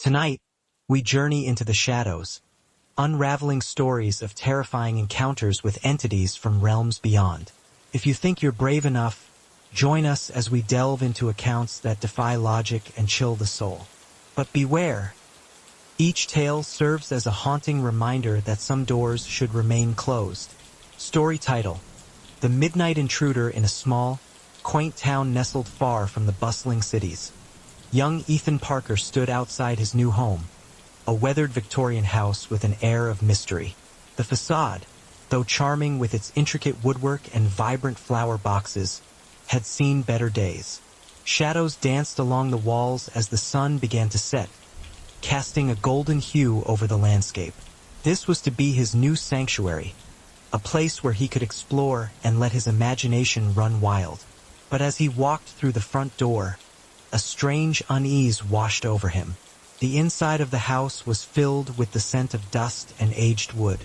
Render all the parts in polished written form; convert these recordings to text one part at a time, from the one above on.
Tonight, we journey into the shadows, unraveling stories of terrifying encounters with entities from realms beyond. If you think you're brave enough, join us as we delve into accounts that defy logic and chill the soul. But beware! Each tale serves as a haunting reminder that some doors should remain closed. Story title: The Midnight Intruder in a Small, Quaint Town Nestled Far from the Bustling Cities. Young Ethan Parker stood outside his new home, a weathered Victorian house with an air of mystery. The facade, though charming with its intricate woodwork and vibrant flower boxes, had seen better days. Shadows danced along the walls as the sun began to set, casting a golden hue over the landscape. This was to be his new sanctuary, a place where he could explore and let his imagination run wild. But as he walked through the front door, a strange unease washed over him. The inside of the house was filled with the scent of dust and aged wood.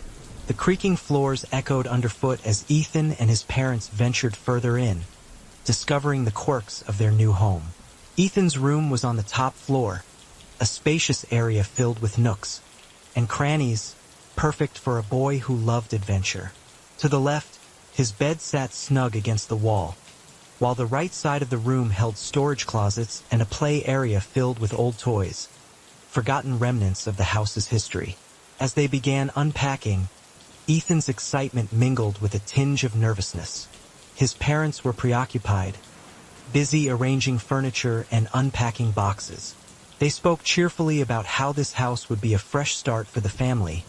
The creaking floors echoed underfoot as Ethan and his parents ventured further in, discovering the quirks of their new home. Ethan's room was on the top floor, a spacious area filled with nooks and crannies, perfect for a boy who loved adventure. To the left, his bed sat snug against the wall, while the right side of the room held storage closets and a play area filled with old toys, forgotten remnants of the house's history. As they began unpacking, Ethan's excitement mingled with a tinge of nervousness. His parents were preoccupied, busy arranging furniture and unpacking boxes. They spoke cheerfully about how this house would be a fresh start for the family,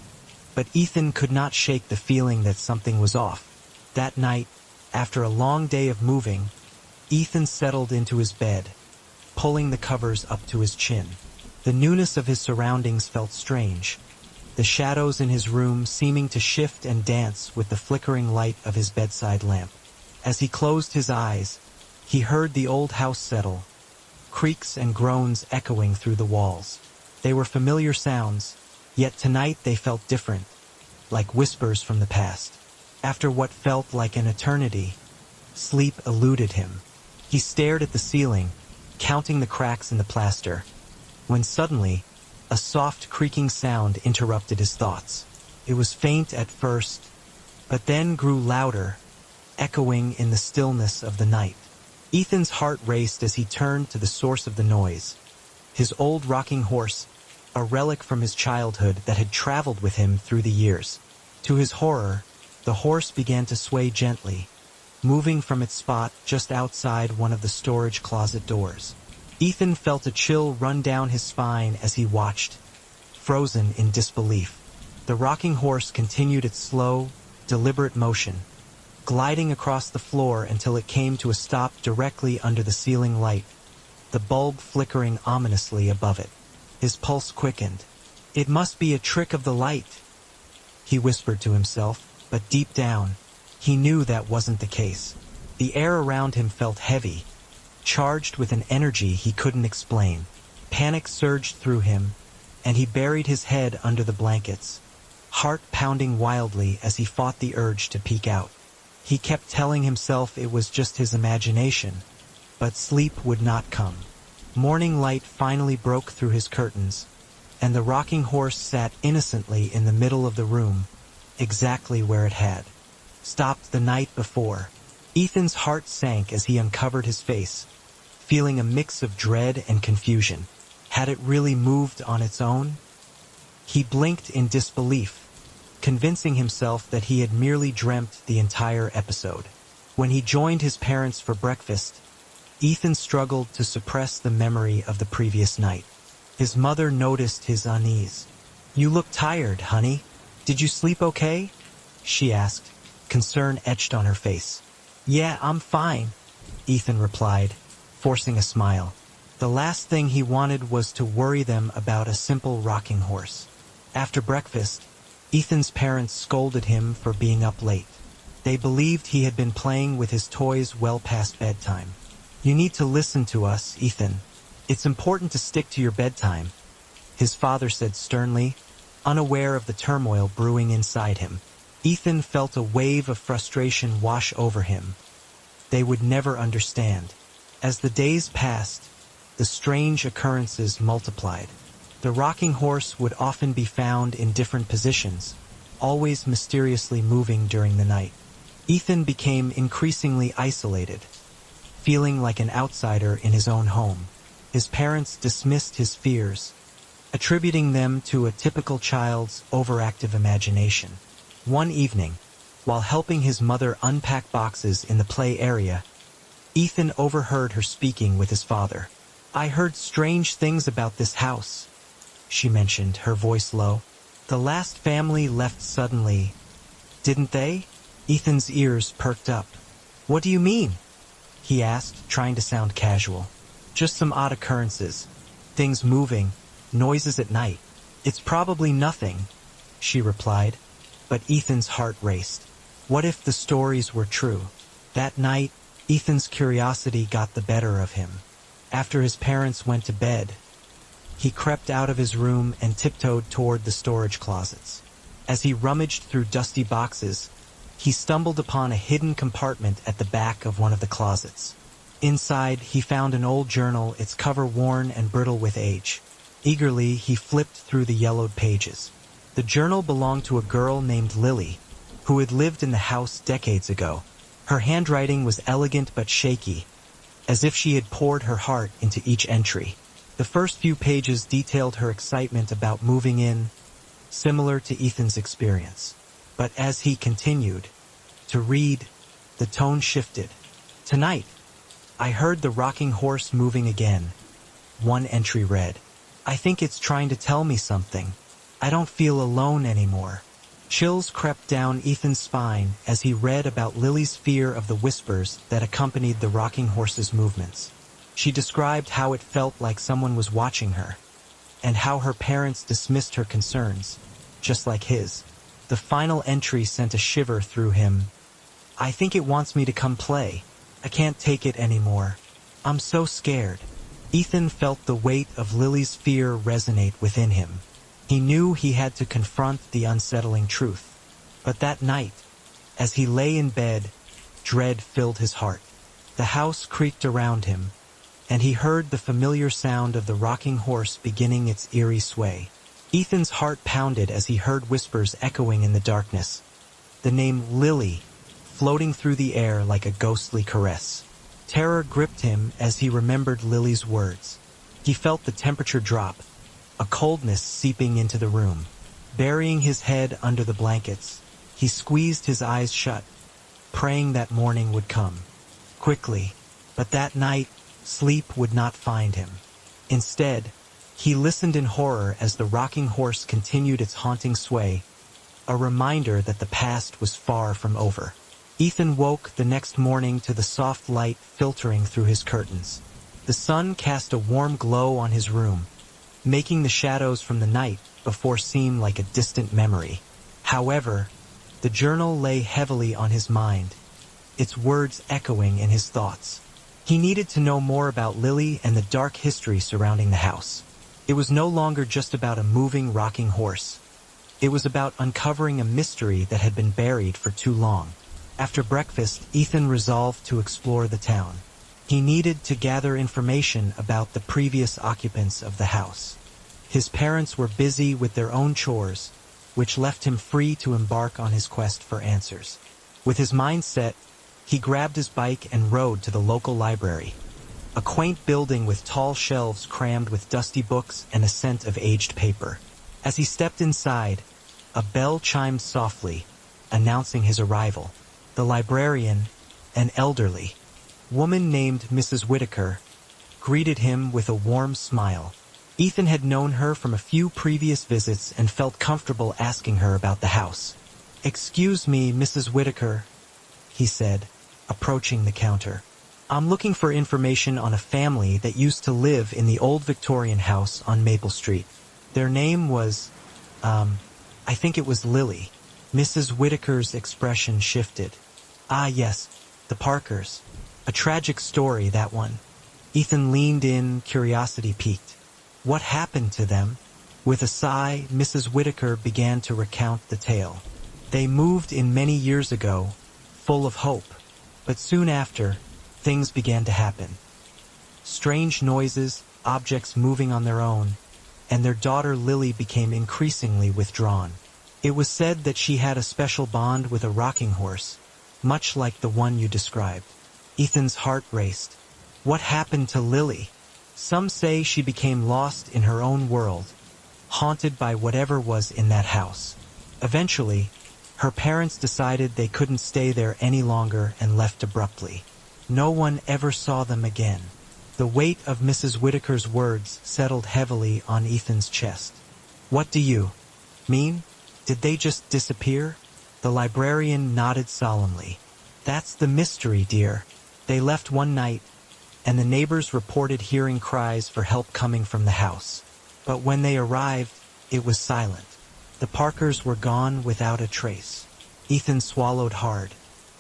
but Ethan could not shake the feeling that something was off. That night, after a long day of moving, Ethan settled into his bed, pulling the covers up to his chin. The newness of his surroundings felt strange, the shadows in his room seeming to shift and dance with the flickering light of his bedside lamp. As he closed his eyes, he heard the old house settle, creaks and groans echoing through the walls. They were familiar sounds, yet tonight they felt different, like whispers from the past. After what felt like an eternity, sleep eluded him. He stared at the ceiling, counting the cracks in the plaster, when suddenly, a soft creaking sound interrupted his thoughts. It was faint at first, but then grew louder, echoing in the stillness of the night. Ethan's heart raced as he turned to the source of the noise. His old rocking horse, a relic from his childhood that had traveled with him through the years. To his horror, the horse began to sway gently, moving from its spot just outside one of the storage closet doors. Ethan felt a chill run down his spine as he watched, frozen in disbelief. The rocking horse continued its slow, deliberate motion, gliding across the floor until it came to a stop directly under the ceiling light, the bulb flickering ominously above it. His pulse quickened. "It must be a trick of the light," he whispered to himself, but deep down, he knew that wasn't the case. The air around him felt heavy, charged with an energy he couldn't explain. Panic surged through him, and he buried his head under the blankets, heart pounding wildly as he fought the urge to peek out. He kept telling himself it was just his imagination, but sleep would not come. Morning light finally broke through his curtains, and the rocking horse sat innocently in the middle of the room, exactly where it had stopped the night before. Ethan's heart sank as he uncovered his face, feeling a mix of dread and confusion. Had it really moved on its own? He blinked in disbelief, convincing himself that he had merely dreamt the entire episode. When he joined his parents for breakfast, Ethan struggled to suppress the memory of the previous night. His mother noticed his unease. "You look tired, honey. Did you sleep okay?" she asked, concern etched on her face. "Yeah, I'm fine," Ethan replied, forcing a smile. The last thing he wanted was to worry them about a simple rocking horse. After breakfast, Ethan's parents scolded him for being up late. They believed he had been playing with his toys well past bedtime. "You need to listen to us, Ethan. It's important to stick to your bedtime," his father said sternly, unaware of the turmoil brewing inside him. Ethan felt a wave of frustration wash over him. They would never understand. As the days passed, the strange occurrences multiplied. The rocking horse would often be found in different positions, always mysteriously moving during the night. Ethan became increasingly isolated, feeling like an outsider in his own home. His parents dismissed his fears, attributing them to a typical child's overactive imagination. One evening, while helping his mother unpack boxes in the play area, Ethan overheard her speaking with his father. "I heard strange things about this house," she mentioned, her voice low. "The last family left suddenly, didn't they?" Ethan's ears perked up. "What do you mean?" he asked, trying to sound casual. "Just some odd occurrences. Things moving, noises at night. It's probably nothing," she replied, but Ethan's heart raced. What if the stories were true? That night, Ethan's curiosity got the better of him. After his parents went to bed, he crept out of his room and tiptoed toward the storage closets. As he rummaged through dusty boxes, he stumbled upon a hidden compartment at the back of one of the closets. Inside, he found an old journal, its cover worn and brittle with age. Eagerly, he flipped through the yellowed pages. The journal belonged to a girl named Lily, who had lived in the house decades ago. Her handwriting was elegant but shaky, as if she had poured her heart into each entry. The first few pages detailed her excitement about moving in, similar to Ethan's experience. But as he continued to read, the tone shifted. "Tonight, I heard the rocking horse moving again." One entry read, "I think it's trying to tell me something. I don't feel alone anymore." Chills crept down Ethan's spine as he read about Lily's fear of the whispers that accompanied the rocking horse's movements. She described how it felt like someone was watching her, and how her parents dismissed her concerns, just like his. The final entry sent a shiver through him. "I think it wants me to come play. I can't take it anymore. I'm so scared." Ethan felt the weight of Lily's fear resonate within him. He knew he had to confront the unsettling truth. But that night, as he lay in bed, dread filled his heart. The house creaked around him, and he heard the familiar sound of the rocking horse beginning its eerie sway. Ethan's heart pounded as he heard whispers echoing in the darkness. The name Lily floating through the air like a ghostly caress. Terror gripped him as he remembered Lily's words. He felt the temperature drop, a coldness seeping into the room. Burying his head under the blankets, he squeezed his eyes shut, praying that morning would come quickly. But that night, sleep would not find him. Instead, he listened in horror as the rocking horse continued its haunting sway, a reminder that the past was far from over. Ethan woke the next morning to the soft light filtering through his curtains. The sun cast a warm glow on his room, making the shadows from the night before seem like a distant memory. However, the journal lay heavily on his mind, its words echoing in his thoughts. He needed to know more about Lily and the dark history surrounding the house. It was no longer just about a moving, rocking horse. It was about uncovering a mystery that had been buried for too long. After breakfast, Ethan resolved to explore the town. He needed to gather information about the previous occupants of the house. His parents were busy with their own chores, which left him free to embark on his quest for answers. With his mind set, he grabbed his bike and rode to the local library, a quaint building with tall shelves crammed with dusty books and a scent of aged paper. As he stepped inside, a bell chimed softly, announcing his arrival. The librarian, an elderly woman named Mrs. Whitaker, greeted him with a warm smile. Ethan had known her from a few previous visits and felt comfortable asking her about the house. "Excuse me, Mrs. Whitaker," he said, approaching the counter. "I'm looking for information on a family that used to live in the old Victorian house on Maple Street. Their name was, I think it was Lily." Mrs. Whitaker's expression shifted. "Ah, yes, the Parkers. A tragic story, that one." Ethan leaned in, curiosity piqued. "What happened to them?" With a sigh, Mrs. Whitaker began to recount the tale. "They moved in many years ago, full of hope. But soon after, things began to happen. Strange noises, objects moving on their own, and their daughter Lily became increasingly withdrawn. It was said that she had a special bond with a rocking horse, much like the one you described. Ethan's heart raced. What happened to Lily? Some say she became lost in her own world, haunted by whatever was in that house. Eventually, her parents decided they couldn't stay there any longer and left abruptly. No one ever saw them again. The weight of Mrs. Whitaker's words settled heavily on Ethan's chest. What do you mean? Did they just disappear? The librarian nodded solemnly. That's the mystery, dear. They left one night, and the neighbors reported hearing cries for help coming from the house. But when they arrived, it was silent. The Parkers were gone without a trace. Ethan swallowed hard.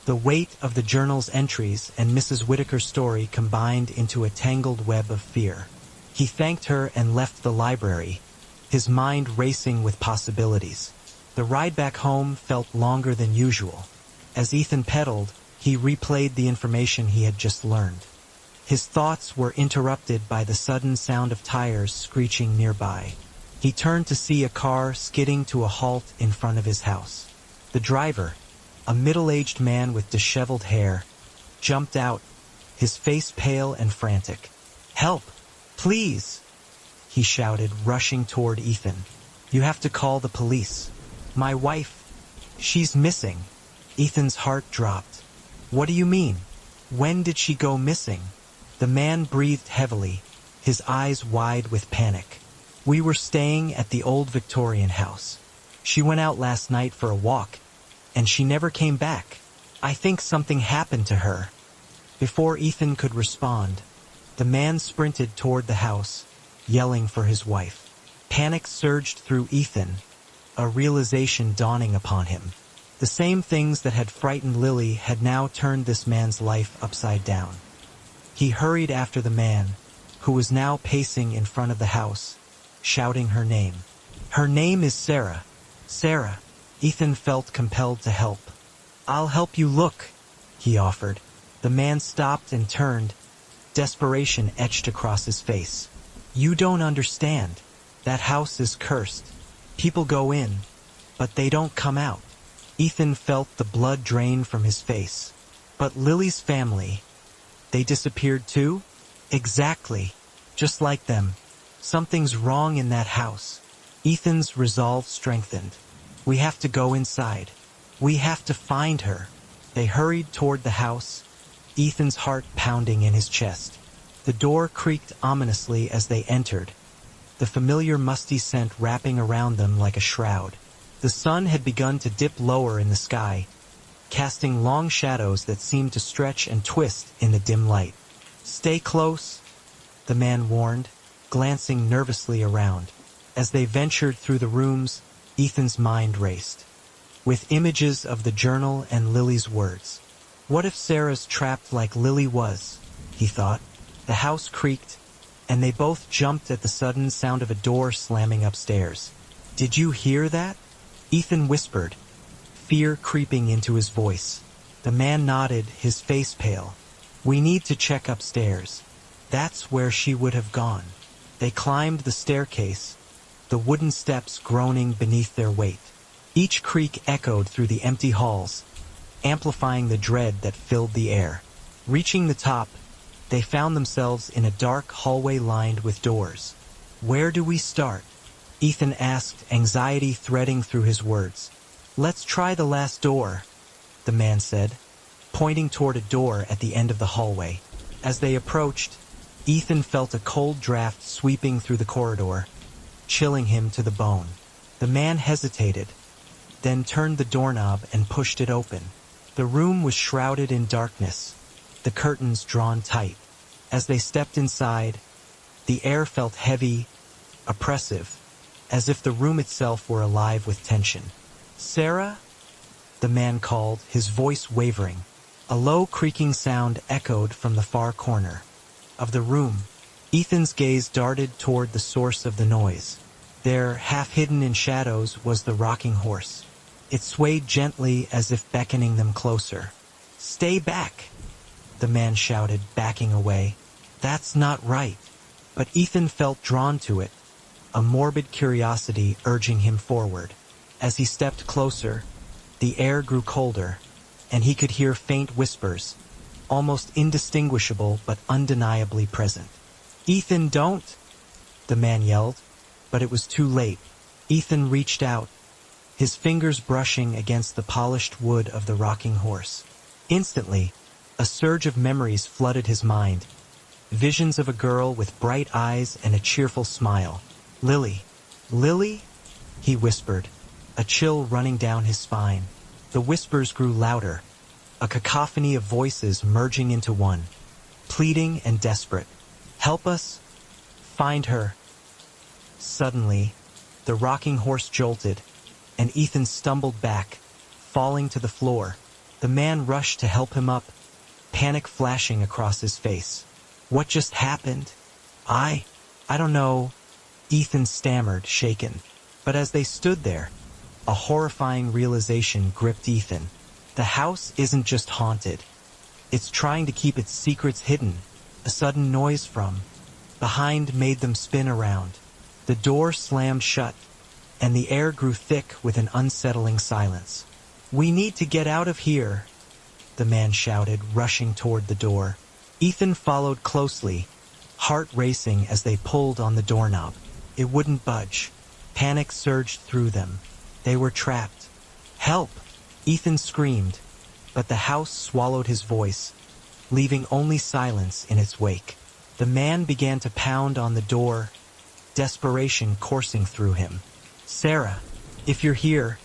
The weight of the journal's entries and Mrs. Whitaker's story combined into a tangled web of fear. He thanked her and left the library, his mind racing with possibilities. The ride back home felt longer than usual. As Ethan pedaled, he replayed the information he had just learned. His thoughts were interrupted by the sudden sound of tires screeching nearby. He turned to see a car skidding to a halt in front of his house. The driver, a middle-aged man with disheveled hair, jumped out, his face pale and frantic. "Help! Please!" he shouted, rushing toward Ethan. "You have to call the police. My wife, she's missing." Ethan's heart dropped. "What do you mean? When did she go missing?" The man breathed heavily, his eyes wide with panic. "We were staying at the old Victorian house. She went out last night for a walk, and she never came back. I think something happened to her." Before Ethan could respond, the man sprinted toward the house, yelling for his wife. Panic surged through Ethan, a realization dawning upon him. The same things that had frightened Lily had now turned this man's life upside down. He hurried after the man, who was now pacing in front of the house, shouting her name. "Her name is Sarah. Sarah." Ethan felt compelled to help. "I'll help you look," he offered. The man stopped and turned, desperation etched across his face. "You don't understand. That house is cursed. People go in, but they don't come out." Ethan felt the blood drain from his face. "But Lily's family, they disappeared too?" "Exactly. Just like them. Something's wrong in that house." Ethan's resolve strengthened. "We have to go inside. We have to find her." They hurried toward the house, Ethan's heart pounding in his chest. The door creaked ominously as they entered, the familiar musty scent wrapping around them like a shroud. The sun had begun to dip lower in the sky, casting long shadows that seemed to stretch and twist in the dim light. "Stay close," the man warned, glancing nervously around. As they ventured through the rooms, Ethan's mind raced, with images of the journal and Lily's words. What if Sarah's trapped like Lily was? He thought. The house creaked, and they both jumped at the sudden sound of a door slamming upstairs. "Did you hear that?" Ethan whispered, fear creeping into his voice. The man nodded, his face pale. "We need to check upstairs. That's where she would have gone." They climbed the staircase, the wooden steps groaning beneath their weight. Each creak echoed through the empty halls, amplifying the dread that filled the air. Reaching the top, they found themselves in a dark hallway lined with doors. "Where do we start?" Ethan asked, anxiety threading through his words. "Let's try the last door," the man said, pointing toward a door at the end of the hallway. As they approached, Ethan felt a cold draft sweeping through the corridor, chilling him to the bone. The man hesitated, then turned the doorknob and pushed it open. The room was shrouded in darkness, the curtains drawn tight. As they stepped inside, the air felt heavy, oppressive, as if the room itself were alive with tension. "Sarah?" the man called, his voice wavering. A low creaking sound echoed from the far corner of the room. Ethan's gaze darted toward the source of the noise. There, half hidden in shadows, was the rocking horse. It swayed gently as if beckoning them closer. "Stay back!" the man shouted, backing away. "That's not right." But Ethan felt drawn to it, a morbid curiosity urging him forward. As he stepped closer, the air grew colder, and he could hear faint whispers, almost indistinguishable but undeniably present. "Ethan, don't!" the man yelled, but it was too late. Ethan reached out, his fingers brushing against the polished wood of the rocking horse. Instantly, a surge of memories flooded his mind. Visions of a girl with bright eyes and a cheerful smile. "Lily, Lily?" he whispered, a chill running down his spine. The whispers grew louder, a cacophony of voices merging into one, pleading and desperate. "Help us! Find her!" Suddenly, the rocking horse jolted, and Ethan stumbled back, falling to the floor. The man rushed to help him up, panic flashing across his face. "What just happened?" I don't know," Ethan stammered, shaken. But as they stood there, a horrifying realization gripped Ethan. The house isn't just haunted. It's trying to keep its secrets hidden. A sudden noise from behind made them spin around. The door slammed shut, and the air grew thick with an unsettling silence. "We need to get out of here," the man shouted, rushing toward the door. Ethan followed closely, heart racing as they pulled on the doorknob. It wouldn't budge. Panic surged through them. They were trapped. "Help!" Ethan screamed, but the house swallowed his voice, leaving only silence in its wake. The man began to pound on the door, desperation coursing through him. "Sarah, if you're here,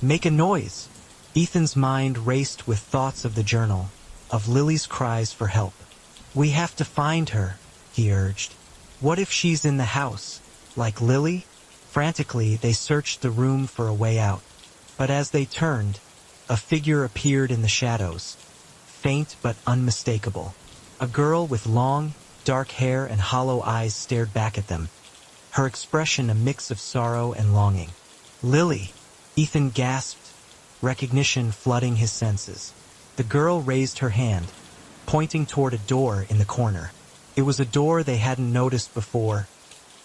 make a noise!" Ethan's mind raced with thoughts of the journal, of Lily's cries for help. "We have to find her," he urged. "What if she's in the house, like Lily?" Frantically, they searched the room for a way out. But as they turned, a figure appeared in the shadows, faint but unmistakable. A girl with long, dark hair and hollow eyes stared back at them, her expression a mix of sorrow and longing. "Lily!" Ethan gasped, recognition flooding his senses. The girl raised her hand, pointing toward a door in the corner. It was a door they hadn't noticed before,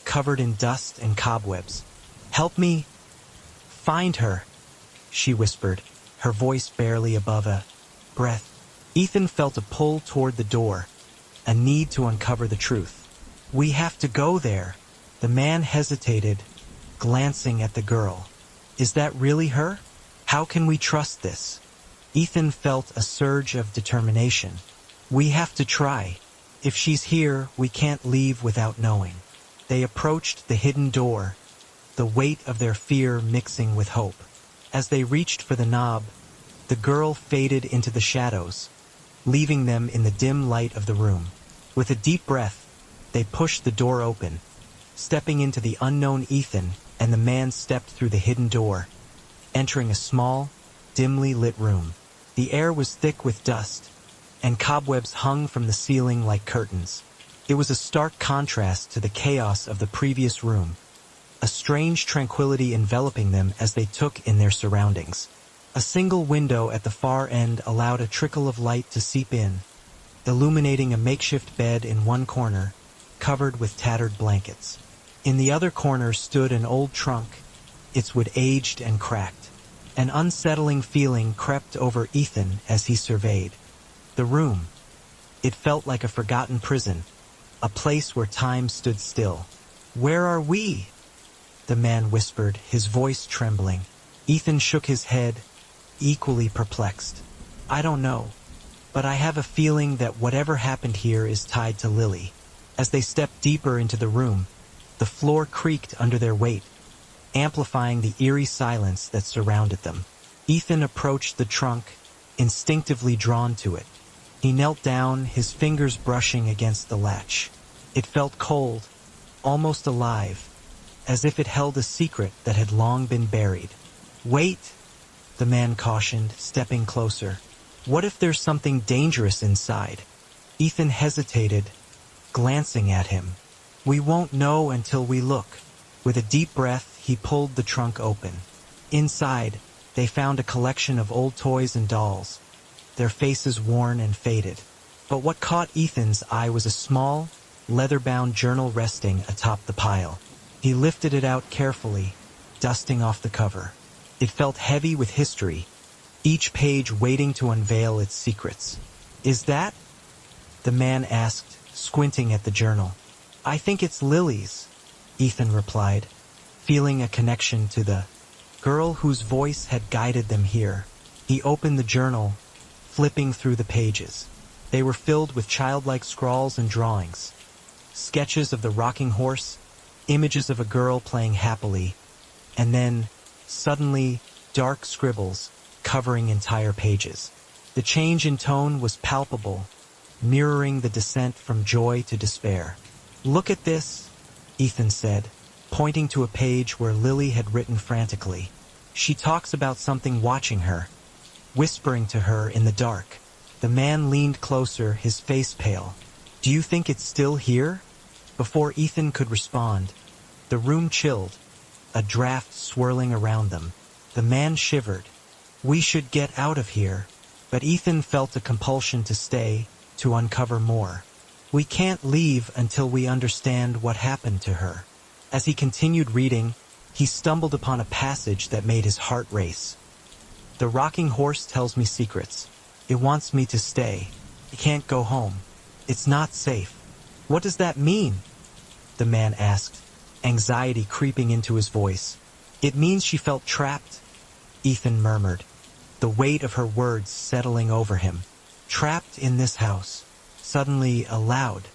covered in dust and cobwebs. "Help me find her," she whispered, her voice barely above a breath. Ethan felt a pull toward the door, a need to uncover the truth. "We have to go there." The man hesitated, glancing at the girl. "Is that really her? How can we trust this?" Ethan felt a surge of determination. "We have to try. If she's here, we can't leave without knowing." They approached the hidden door, the weight of their fear mixing with hope. As they reached for the knob, the girl faded into the shadows, leaving them in the dim light of the room. With a deep breath, they pushed the door open, stepping into the unknown Ethan, and the man stepped through the hidden door, entering a small, dimly lit room. The air was thick with dust, and cobwebs hung from the ceiling like curtains. It was a stark contrast to the chaos of the previous room, a strange tranquility enveloping them as they took in their surroundings. A single window at the far end allowed a trickle of light to seep in, illuminating a makeshift bed in one corner, covered with tattered blankets. In the other corner stood an old trunk, its wood aged and cracked. An unsettling feeling crept over Ethan as he surveyed the room. It felt like a forgotten prison, a place where time stood still. "Where are we?" the man whispered, his voice trembling. Ethan shook his head, equally perplexed. "I don't know, but I have a feeling that whatever happened here is tied to Lily." As they stepped deeper into the room, the floor creaked under their weight, amplifying the eerie silence that surrounded them. Ethan approached the trunk, instinctively drawn to it. He knelt down, his fingers brushing against the latch. It felt cold, almost alive, as if it held a secret that had long been buried. "Wait," the man cautioned, stepping closer. "What if there's something dangerous inside?" Ethan hesitated, glancing at him. "We won't know until we look." With a deep breath, he pulled the trunk open. Inside, they found a collection of old toys and dolls, their faces worn and faded. But what caught Ethan's eye was a small, leather-bound journal resting atop the pile. He lifted it out carefully, dusting off the cover. It felt heavy with history, each page waiting to unveil its secrets. "Is that?" the man asked, squinting at the journal. "I think it's Lily's," Ethan replied, feeling a connection to the girl whose voice had guided them here. He opened the journal, flipping through the pages. They were filled with childlike scrawls and drawings. Sketches of the rocking horse, images of a girl playing happily, and then, suddenly, dark scribbles covering entire pages. The change in tone was palpable, mirroring the descent from joy to despair. "Look at this," Ethan said, pointing to a page where Lily had written frantically. "She talks about something watching her, whispering to her in the dark." The man leaned closer, his face pale. "Do you think it's still here?" Before Ethan could respond, the room chilled, a draft swirling around them. The man shivered. "We should get out of here," but Ethan felt a compulsion to stay, to uncover more. "We can't leave until we understand what happened to her." As he continued reading, he stumbled upon a passage that made his heart race. "The rocking horse tells me secrets. It wants me to stay. I can't go home. It's not safe." "What does that mean?" the man asked, anxiety creeping into his voice. "It means she felt trapped," Ethan murmured, the weight of her words settling over him. "Trapped in this house." Suddenly, a loud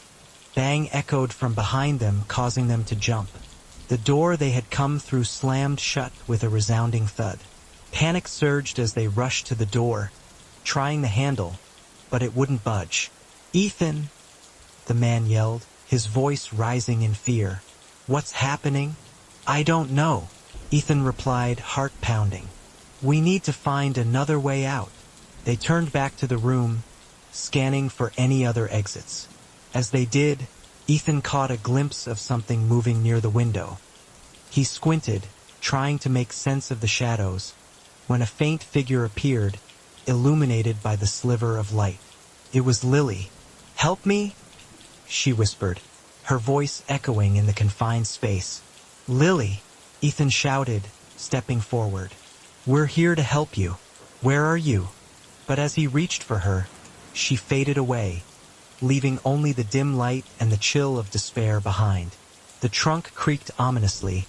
bang echoed from behind them, causing them to jump. The door they had come through slammed shut with a resounding thud. Panic surged as they rushed to the door, trying the handle, but it wouldn't budge. "Ethan!" the man yelled, his voice rising in fear. "What's happening?" "I don't know," Ethan replied, heart pounding. "We need to find another way out." They turned back to the room, scanning for any other exits. As they did, Ethan caught a glimpse of something moving near the window. He squinted, trying to make sense of the shadows, when a faint figure appeared, illuminated by the sliver of light. It was Lily. "Help me?" she whispered, her voice echoing in the confined space. "Lily!" Ethan shouted, stepping forward. "We're here to help you. Where are you?" But as he reached for her, she faded away, leaving only the dim light and the chill of despair behind. The trunk creaked ominously,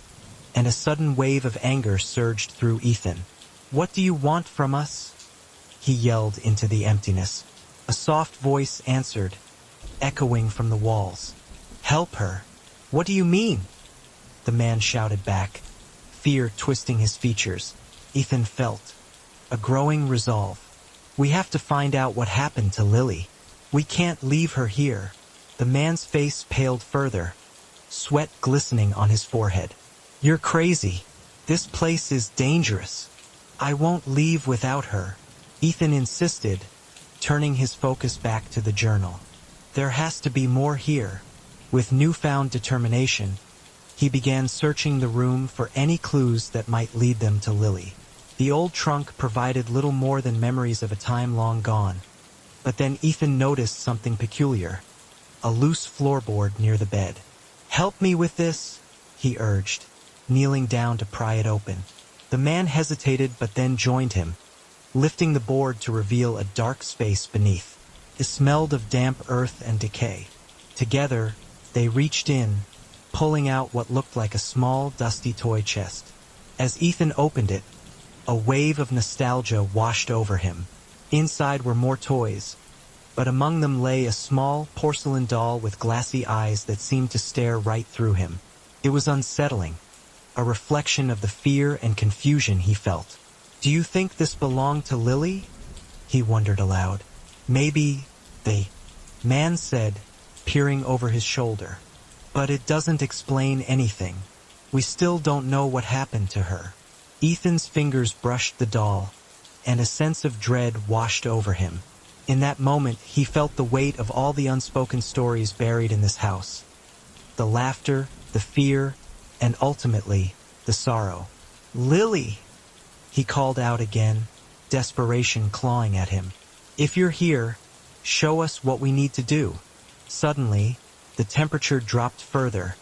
and a sudden wave of anger surged through Ethan. "What do you want from us?" he yelled into the emptiness. A soft voice answered, echoing from the walls. "Help her." "What do you mean?" the man shouted back, fear twisting his features. Ethan felt a growing resolve. "We have to find out what happened to Lily. We can't leave her here." The man's face paled further, sweat glistening on his forehead. "You're crazy. This place is dangerous." "I won't leave without her," Ethan insisted, turning his focus back to the journal. "There has to be more here." With newfound determination, he began searching the room for any clues that might lead them to Lily. The old trunk provided little more than memories of a time long gone. But then Ethan noticed something peculiar, a loose floorboard near the bed. "Help me with this," he urged, kneeling down to pry it open. The man hesitated but then joined him, lifting the board to reveal a dark space beneath. It smelled of damp earth and decay. Together, they reached in, pulling out what looked like a small, dusty toy chest. As Ethan opened it, a wave of nostalgia washed over him. Inside were more toys, but among them lay a small porcelain doll with glassy eyes that seemed to stare right through him. It was unsettling, a reflection of the fear and confusion he felt. "Do you think this belonged to Lily?" he wondered aloud. "Maybe the man said, peering over his shoulder. "But it doesn't explain anything. We still don't know what happened to her." Ethan's fingers brushed the doll, and a sense of dread washed over him. In that moment, he felt the weight of all the unspoken stories buried in this house. The laughter, the fear, and ultimately, the sorrow. "Lily!" he called out again, desperation clawing at him. "If you're here, show us what we need to do." Suddenly, the temperature dropped further,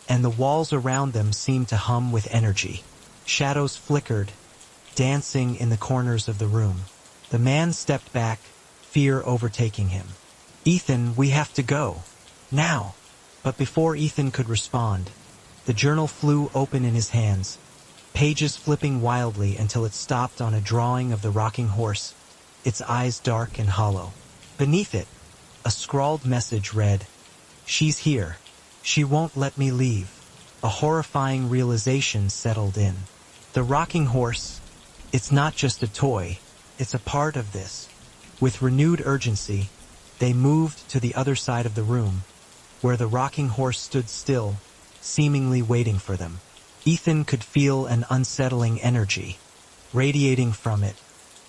and the walls around them seemed to hum with energy. Shadows flickered, dancing in the corners of the room. The man stepped back, fear overtaking him. "Ethan, we have to go. Now." But before Ethan could respond, the journal flew open in his hands, pages flipping wildly until it stopped on a drawing of the rocking horse, its eyes dark and hollow. Beneath it, a scrawled message read, "She's here. She won't let me leave." A horrifying realization settled in. The rocking horse, it's not just a toy, it's a part of this. With renewed urgency, they moved to the other side of the room, where the rocking horse stood still, seemingly waiting for them. Ethan could feel an unsettling energy radiating from it.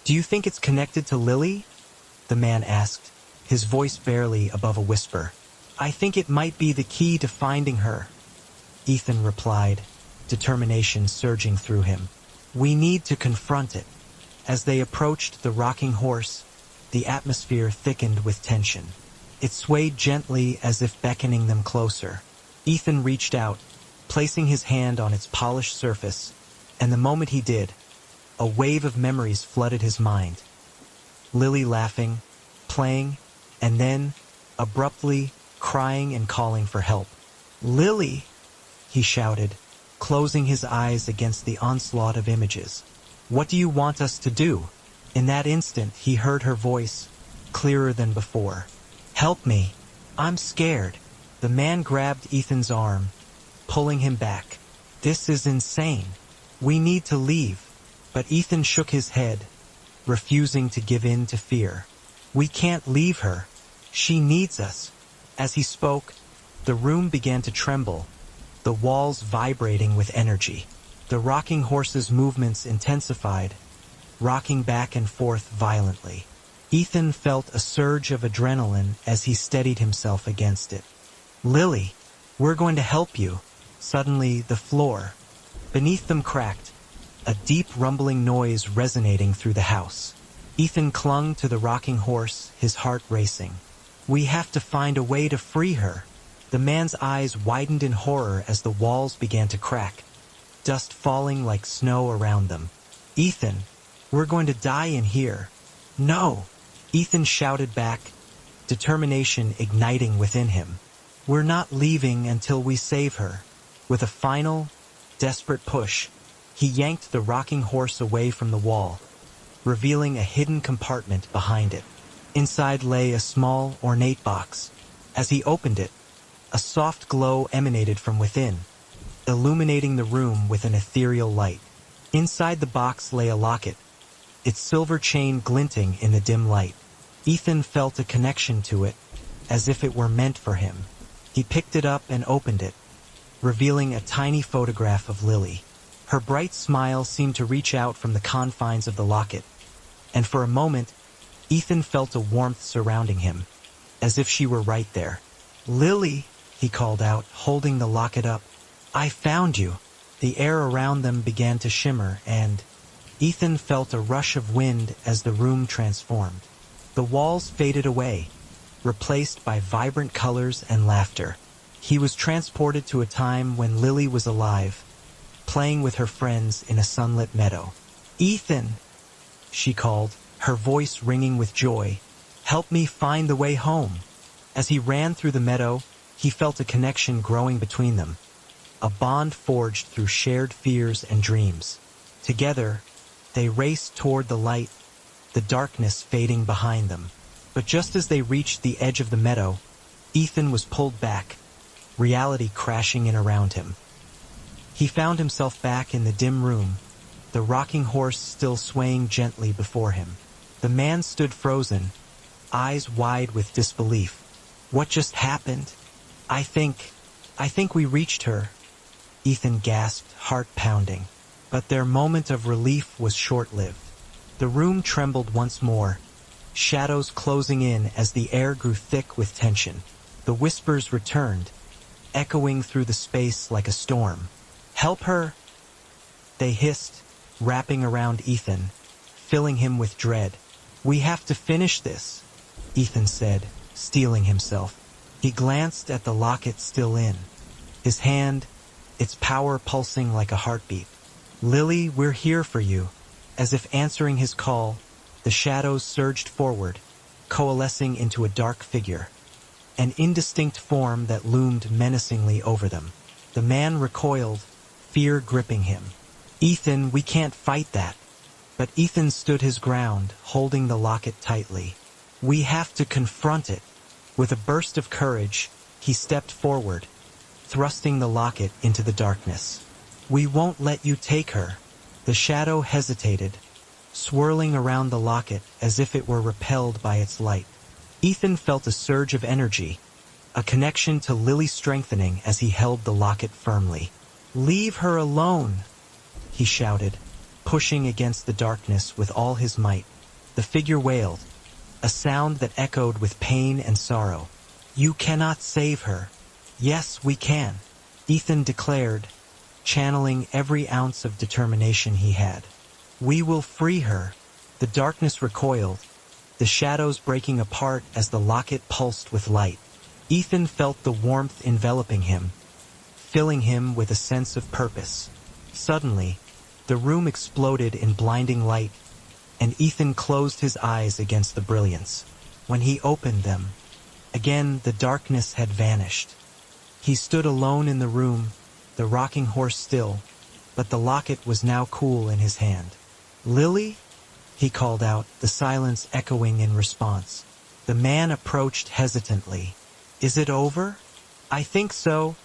"Do you think it's connected to Lily?" the man asked, his voice barely above a whisper. "I think it might be the key to finding her," Ethan replied, determination surging through him. "We need to confront it." As they approached the rocking horse, the atmosphere thickened with tension. It swayed gently as if beckoning them closer. Ethan reached out, placing his hand on its polished surface, and the moment he did, a wave of memories flooded his mind. Lily laughing, playing, and then, abruptly, crying and calling for help. "Lily!" he shouted, closing his eyes against the onslaught of images. "What do you want us to do?" In that instant, he heard her voice, clearer than before. "Help me. I'm scared." The man grabbed Ethan's arm, pulling him back. "This is insane. We need to leave." But Ethan shook his head, refusing to give in to fear. "We can't leave her. She needs us." As he spoke, the room began to tremble, the walls vibrating with energy. The rocking horse's movements intensified, rocking back and forth violently. Ethan felt a surge of adrenaline as he steadied himself against it. "Lily, we're going to help you." Suddenly, the floor beneath them cracked, a deep rumbling noise resonating through the house. Ethan clung to the rocking horse, his heart racing. "We have to find a way to free her." The man's eyes widened in horror as the walls began to crack, dust falling like snow around them. "Ethan, we're going to die in here." "No!" Ethan shouted back, determination igniting within him. "We're not leaving until we save her." With a final, desperate push, he yanked the rocking horse away from the wall, revealing a hidden compartment behind it. Inside lay a small, ornate box. As he opened it, a soft glow emanated from within, illuminating the room with an ethereal light. Inside the box lay a locket, its silver chain glinting in the dim light. Ethan felt a connection to it, as if it were meant for him. He picked it up and opened it, revealing a tiny photograph of Lily. Her bright smile seemed to reach out from the confines of the locket, and for a moment, Ethan felt a warmth surrounding him, as if she were right there. "Lily," he called out, holding the locket up. "I found you." The air around them began to shimmer, and Ethan felt a rush of wind as the room transformed. The walls faded away, replaced by vibrant colors and laughter. He was transported to a time when Lily was alive, playing with her friends in a sunlit meadow. "Ethan," she called, her voice ringing with joy. "Help me find the way home." As he ran through the meadow, he felt a connection growing between them, a bond forged through shared fears and dreams. Together, they raced toward the light, the darkness fading behind them. But just as they reached the edge of the meadow, Ethan was pulled back, reality crashing in around him. He found himself back in the dim room, the rocking horse still swaying gently before him. The man stood frozen, eyes wide with disbelief. "What just happened?" I think we reached her," Ethan gasped, heart pounding. But their moment of relief was short-lived. The room trembled once more, shadows closing in as the air grew thick with tension. The whispers returned, echoing through the space like a storm. "Help her!" they hissed, wrapping around Ethan, filling him with dread. "We have to finish this," Ethan said, steeling himself. He glanced at the locket still in, his hand, its power pulsing like a heartbeat. "Lily, we're here for you." As if answering his call, the shadows surged forward, coalescing into a dark figure, an indistinct form that loomed menacingly over them. The man recoiled, fear gripping him. "Ethan, we can't fight that." But Ethan stood his ground, holding the locket tightly. "We have to confront it." With a burst of courage, he stepped forward, thrusting the locket into the darkness. "We won't let you take her." The shadow hesitated, swirling around the locket as if it were repelled by its light. Ethan felt a surge of energy, a connection to Lily strengthening as he held the locket firmly. "Leave her alone," he shouted, pushing against the darkness with all his might. The figure wailed, a sound that echoed with pain and sorrow. "You cannot save her." "Yes, we can," Ethan declared, channeling every ounce of determination he had. "We will free her." The darkness recoiled, the shadows breaking apart as the locket pulsed with light. Ethan felt the warmth enveloping him, filling him with a sense of purpose. Suddenly, the room exploded in blinding light, and Ethan closed his eyes against the brilliance. When he opened them, again the darkness had vanished. He stood alone in the room, the rocking horse still, but the locket was now cool in his hand. "Lily?" he called out, the silence echoing in response. The man approached hesitantly. "Is it over?" "I think so,"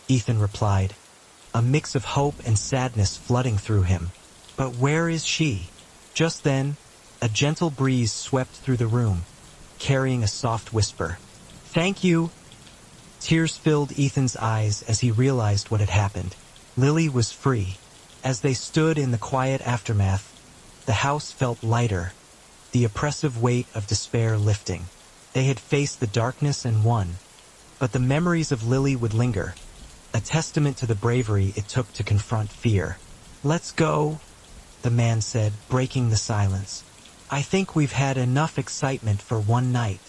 Ethan replied, a mix of hope and sadness flooding through him. "But where is she?" Just then, a gentle breeze swept through the room, carrying a soft whisper. "Thank you." Tears filled Ethan's eyes as he realized what had happened. Lily was free. As they stood in the quiet aftermath, the house felt lighter, the oppressive weight of despair lifting. They had faced the darkness and won, but the memories of Lily would linger, a testament to the bravery it took to confront fear. "Let's go," the man said, breaking the silence. "I think we've had enough excitement for one night."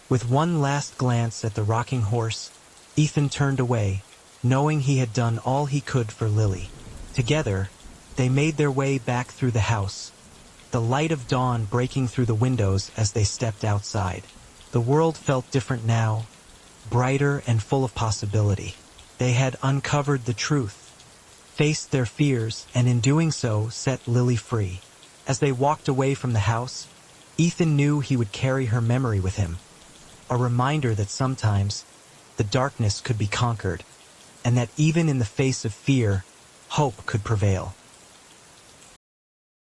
With one last glance at the rocking horse, Ethan turned away, knowing he had done all he could for Lily. Together, they made their way back through the house, the light of dawn breaking through the windows as they stepped outside. The world felt different now, brighter and full of possibility. They had uncovered the truth, faced their fears, and in doing so, set Lily free. As they walked away from the house, Ethan knew he would carry her memory with him, a reminder that sometimes the darkness could be conquered, and that even in the face of fear, hope could prevail.